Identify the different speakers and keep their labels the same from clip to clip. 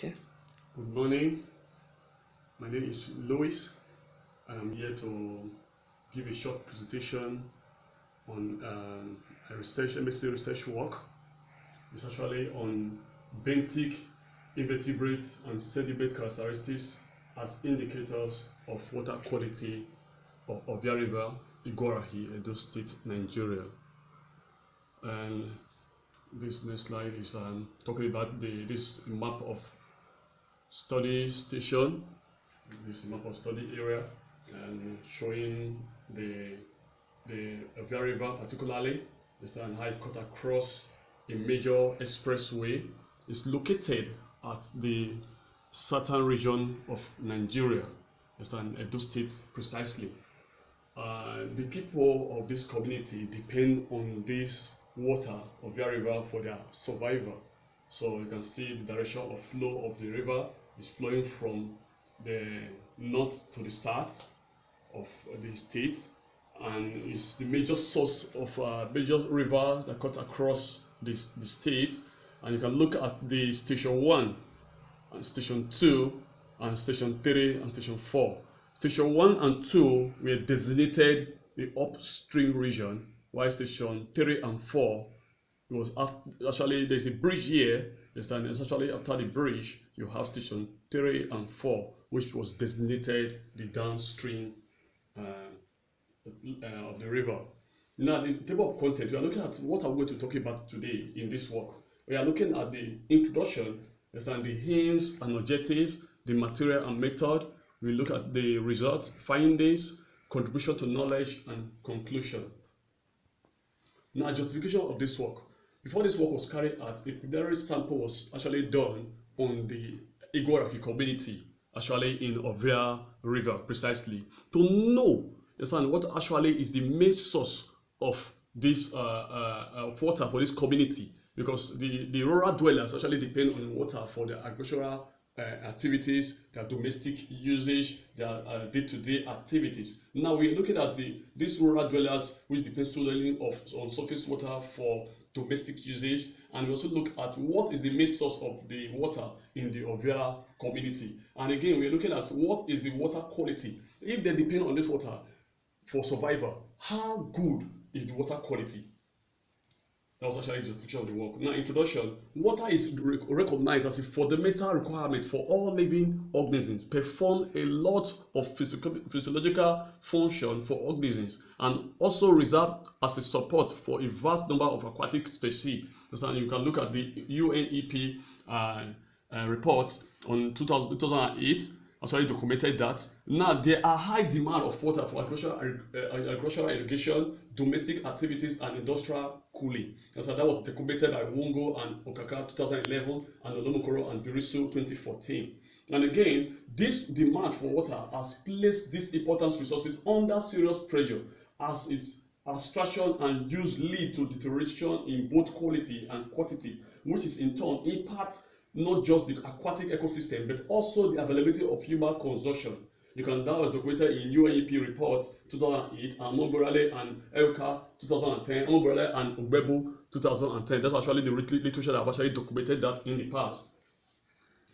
Speaker 1: Okay.
Speaker 2: Good morning. My name is Louis. I'm here to give a short presentation on a research MSc research work. It's actually on benthic invertebrates and sediment characteristics as indicators of water quality of Ovia River, Edo State, Nigeria. And this next slide is talking about this map of study station, this map of study area, and showing the Ovia River particularly, and how it cut across a major expressway. It's located at the southern region of Nigeria, and Edo State precisely. The people of this community depend on this water of Ovia River for their survival. So you can see the direction of flow of the river is flowing from the north to the south of the state, and is the major source of major river that cut across the state. And you can look at the station 1 and station 2 and station 3 and station 4. Station 1 and 2 were designated the upstream region, while station 3 and 4 was actually, there's a bridge here. It's actually after the bridge you have station 3 and 4, which was designated the downstream of the river. Now, the table of contents, we are looking at what I'm going to talk about today in this work. We are looking at the introduction, the aims and objectives, the material and method. We look at the results, findings, contribution to knowledge, and conclusion. Now, justification of this work. Before this work was carried out, a preliminary sample was actually done on the Igoraki community, actually in Ovia River precisely, to know what actually is the main source of this water for this community, because the rural dwellers actually depend on water for their agricultural activities, their domestic usage, their day-to-day activities. Now we're looking at these rural dwellers which depend solely on surface water for domestic usage, and we also look at what is the main source of the water in the Ovia community. And again, we're looking at what is the water quality. If they depend on this water for survival, how good is the water quality? That was actually just to show the work. Now, introduction. Water is recognized as a fundamental requirement for all living organisms, perform a lot of physiological function for organisms, and also reserved as a support for a vast number of aquatic species. And you can look at the UNEP reports on 2008. Actually documented that. Now, there are high demand of water for agricultural irrigation, domestic activities, and industrial cooling. And so that was documented by Wongo and Okaka 2011 and Olomokoro and Dirisu 2014. And again, this demand for water has placed these important resources under serious pressure, as its abstraction and use lead to deterioration in both quality and quantity, which is in turn impacts not just the aquatic ecosystem, but also the availability of human consumption. That was documented in UNEP reports 2008, and Momborale and Elka 2010, Momborale and Ogbebu 2010. That's actually the literature that have actually documented that in the past.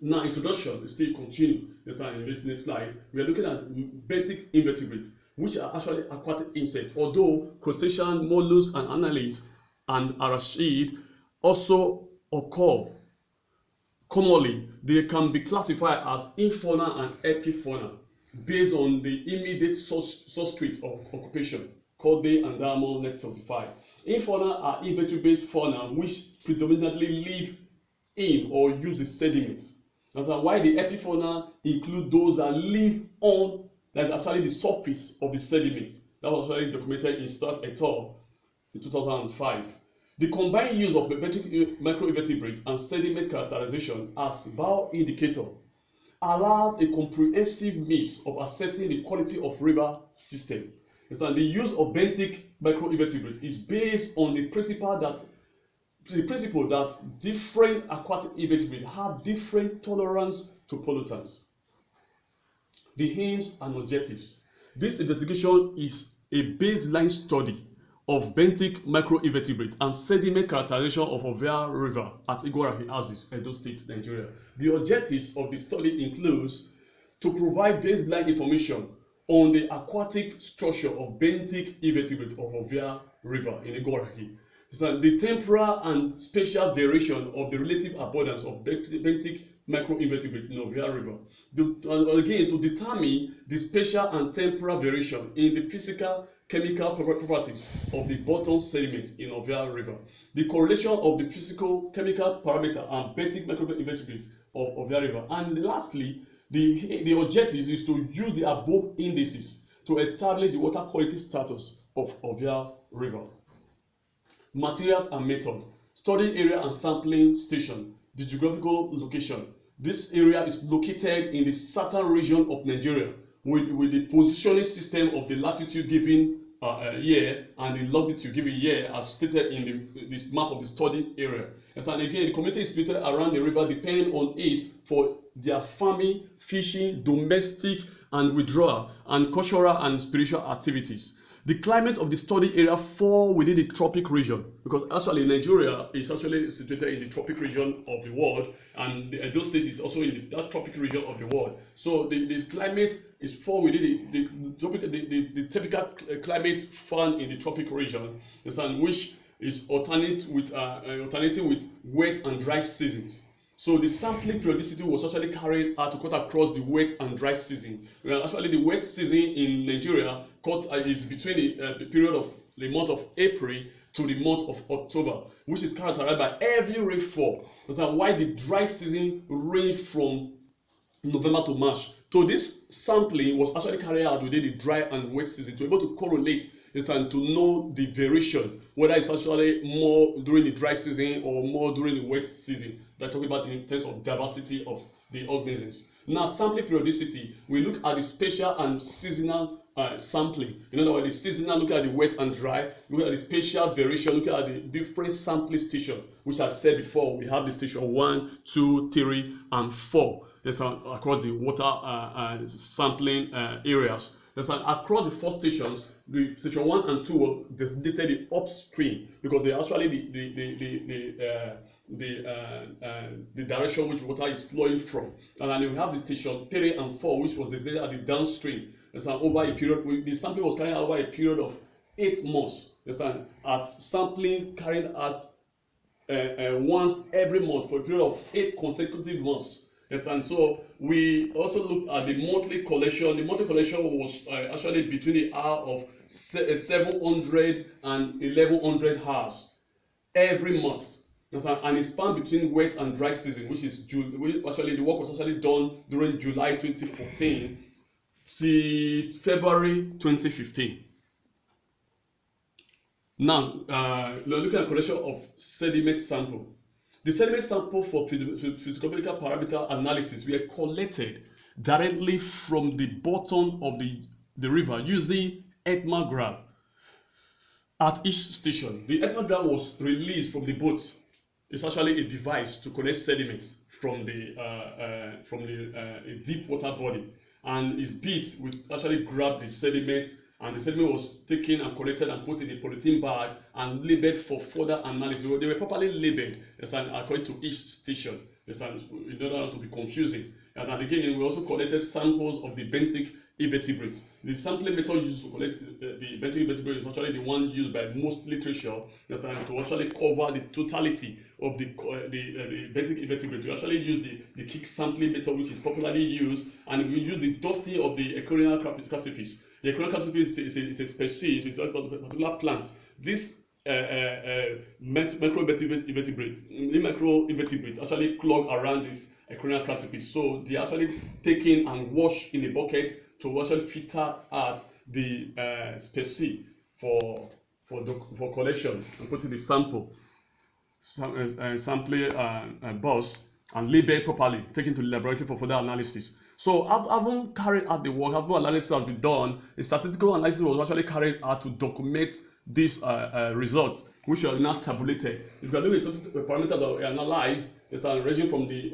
Speaker 2: Now, introduction, we still continue. In this next slide, we are looking at benthic invertebrates, which are actually aquatic insects, although crustacean, mollusks, and annelids and arachid also occur. Commonly, they can be classified as infauna and epifauna based on the immediate substrate of occupation, called Day and Diamond 1975. Infauna are invertebrate fauna which predominantly live in or use the sediments. That's why the epifauna include those that live on actually the surface of the sediments. That was actually documented in Stott et al. In 2005. The combined use of benthic microinvertebrates and sediment characterization as bioindicator allows a comprehensive means of assessing the quality of river system. The use of benthic microinvertebrates is based on the principle that different aquatic invertebrates have different tolerance to pollutants. The aims and objectives. This investigation is a baseline study of benthic microinvertebrates and sediment characterization of Ovia River at Igborahi, Edo State, Nigeria. The objectives of the study includes to provide baseline information on the aquatic structure of benthic invertebrates of Ovia River in Igborahi. So the temporal and spatial variation of the relative abundance of benthic microinvertebrates in Ovia River. Again, to determine the spatial and temporal variation in the physical chemical properties of the bottom sediment in Ovia River. The correlation of the physical chemical parameter and benthic microinvertebrates of Ovia River. And lastly, the objective is to use the above indices to establish the water quality status of Ovia River. Materials and method. Study area and sampling station. The geographical location. This area is located in the southern region of Nigeria with the positioning system of the latitude given here and the longitude given here as stated in this map of the study area. And again, the community is split around the river depending on it for their farming, fishing, domestic and withdrawal, and cultural and spiritual activities. The climate of the study area fall within the tropic region, because actually Nigeria is actually situated in the tropic region of the world, and the Edo State is also in that tropic region of the world. So the climate is fall within the typical climate found in the tropic region, which is alternating with wet and dry seasons. So the sampling periodicity was actually carried out to cut across the wet and dry season. Well, actually, the wet season in Nigeria is between the period of the month of April to the month of October, which is characterized by heavy rainfall. While the dry season ranges from November to March. So this sampling was actually carried out within the dry and wet season to be able to correlate and to know the variation, whether it's actually more during the dry season or more during the wet season. They're talking about in terms of diversity of the organisms. Now, sampling periodicity, we look at the spatial and seasonal sampling. In other words, the seasonal, look at the wet and dry, look at the spatial variation, look at the different sampling stations, which I said before, we have the station 1, 2, 3, and 4. Across the water sampling areas. Across the 4 stations, the station 1 and 2 were designated the upstream because they actually the direction which water is flowing from. And then we have the station 3 and 4, which was designated at the downstream. Over a period, the sampling was carried out over a period of 8 months. At sampling carried out once every month for a period of 8 consecutive months. And so we also looked at the monthly collection. The monthly collection was actually between the hour of 700 and 1100 hours every month. And it spanned between wet and dry season, which is actually the work was actually done during July 2014 to February 2015. Now, looking at collection of sediment sample. The sediment sample for physicochemical parameter analysis were collected directly from the bottom of the river using ethnograph at each station. The ethnograph was released from the boat. It's actually a device to collect sediments from a deep water body, and its beat would actually grab the sediment, and the sediment was taken and collected and put in a polythene bag and labeled for further analysis. They were properly labeled according to each station in order not to be confusing. And again, we also collected samples of the benthic invertebrates. The sampling method used to collect the benthic invertebrates is actually the one used by most literature to actually cover the totality of the benthic invertebrates. We actually use the kick sampling method, which is popularly used, and we use the dusting of the ecorial crassipes. The ecorial crassipes is a species with particular plants. This microinvertebrates actually clog around this ecorial crassipes. So they actually taken and washed in a bucket to actually filter out the species for collection and put in the sample sampling box and labeled properly, taken to the laboratory for further analysis. So having carried out the work, after analysis has been done, a statistical analysis was actually carried out to document these results, which are now tabulated. If you are looking at the parameters that were analyzed, it's ranging from the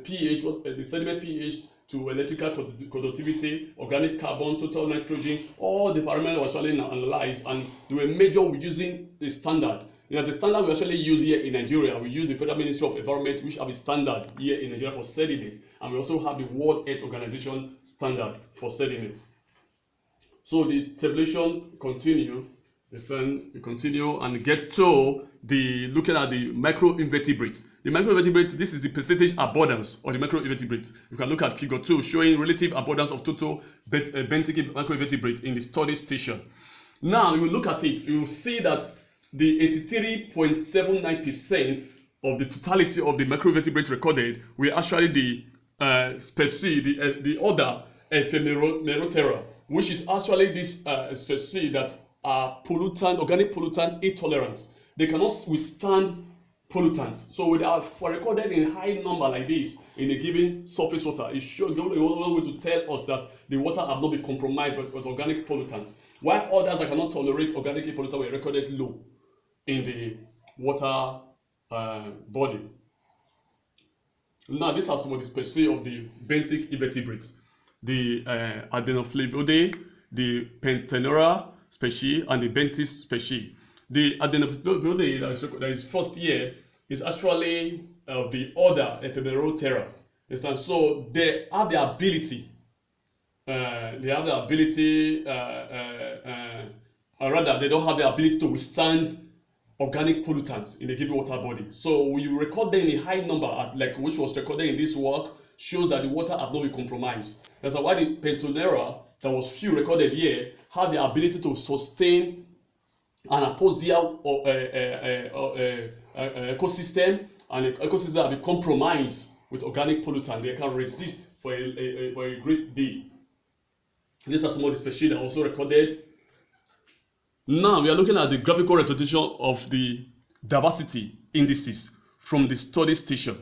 Speaker 2: pH, the sediment pH to electrical conductivity, organic carbon, total nitrogen, all the parameters were actually analyzed, and they were measured using a standard. The standard we actually use here in Nigeria, we use the Federal Ministry of Environment, which have a standard here in Nigeria for sediment, and we also have the World Health Organization standard for sediment. So the tabulation continue. We continue and get to looking at the microinvertebrates. The microinvertebrates, this is the percentage abundance of the microinvertebrates. You can look at figure 2 showing relative abundance of total benthic microinvertebrates in the study station. Now you look at it, you will see that the 83.79% of the totality of the microinvertebrates recorded were actually the species, the order Ephemerotera, which is actually this species that are organic pollutant intolerant. They cannot withstand pollutants. So when they are recorded in high number like this in a given surface water, it shows one way to tell us that the water have not been compromised with organic pollutants. While others that cannot tolerate organic pollutants were recorded low in the water body. Now, these are some of the species of the benthic invertebrates: the Adenophleboidae, the Pentanera species, and the Benthic species. The Adenophleboidae that is first here is actually of the order Ephemerotera. So they have the ability. Rather, they don't have the ability to withstand organic pollutants in a given water body. So we record them in a high number, which was recorded in this work, shows that the water have not been compromised. That's why the Pentanera, that was few recorded here, had the ability to sustain an aposial ecosystem, and an ecosystem that have been compromised with organic pollutant. They can resist for a great deal. These are some of the species that are also recorded. Now we are looking at the graphical representation of the diversity indices from the study station.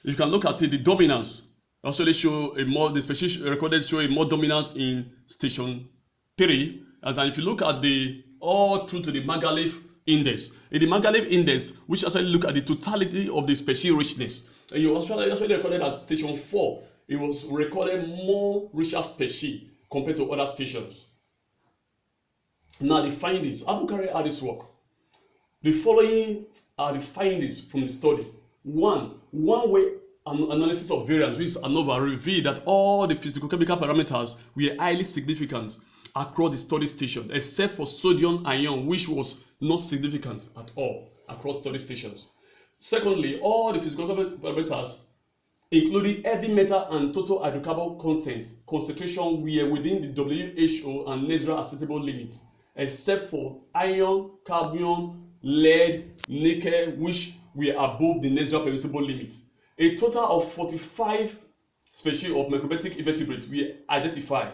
Speaker 2: You can look at it, the dominance actually show the species recorded show a more dominance in station 3. As if you look at all through to the Magalhae index. In the Magalhae index, which actually look at the totality of the species richness, and you actually recorded at station 4, it was recorded more richer species compared to other stations. Now the findings, how to carry out this work? The following are the findings from the study. One way analysis of variance, which is ANOVA, revealed that all the physicochemical parameters were highly significant across the study station, except for sodium ion, which was not significant at all across study stations. Secondly, all the physicochemical parameters, including heavy metal and total hydrocarbon content concentration, were within the WHO and NESRA acceptable limits, except for iron, cadmium, lead, nickel, which were above the NESRA permissible limit. A total of 45 species of microbentic invertebrates were identified.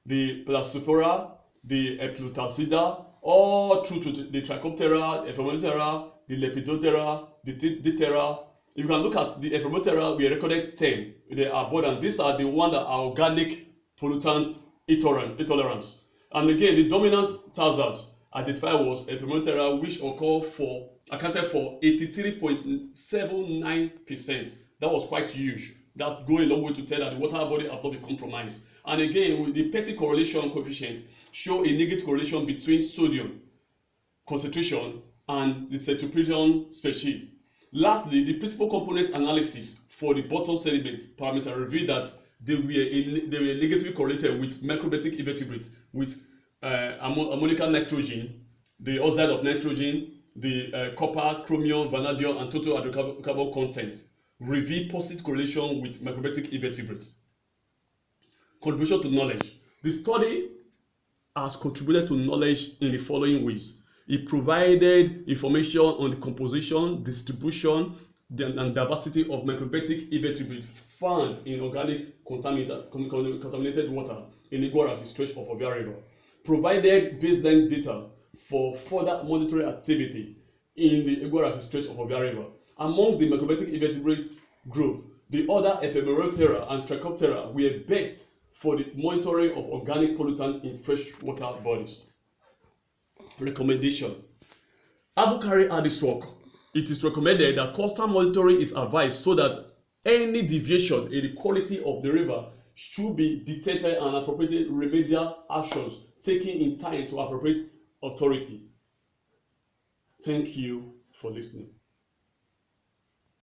Speaker 2: The Plasmopora, the Eplutacida, all through to the Trichoptera, the Ephemerotera, the Lepidoptera, the Diptera. If you can look at the Ephemerotera, we recorded 10. They are abundant. These are the ones that are organic pollutant intolerance. And again, the dominant tarsals identified was Ephemerotera, which accounted for 83.79%. That was quite huge. That goes a long way to tell that the water body have not been compromised. And again, with the Petty correlation coefficient show a negative correlation between sodium concentration and the Cetoprion species. Lastly, the principal component analysis for the bottom sediment parameter revealed that they were negatively correlated with microbentic invertebrates with ammonium nitrogen, the oxide of nitrogen, the copper, chromium, vanadium, and total hydrocarbon content. Reveal positive correlation with microbentic invertebrates. Contribution to knowledge. The study has contributed to knowledge in the following ways. It provided information on the composition, distribution, and diversity of microbentic invertebrates found in organic contaminated water in the Igbo stretch of Ovia River. Provided baseline data for further monitoring activity in the Igbo stretch of Ovia River. Amongst the microbentic invertebrates group, the other Ephemerotera and Trichoptera were best for the monitoring of organic pollutant in freshwater bodies. Recommendation. After carrying out this work, it is recommended that constant monitoring is advised so that any deviation in the quality of the river should be detected and appropriate remedial actions taken in time to appropriate authority. Thank you for listening.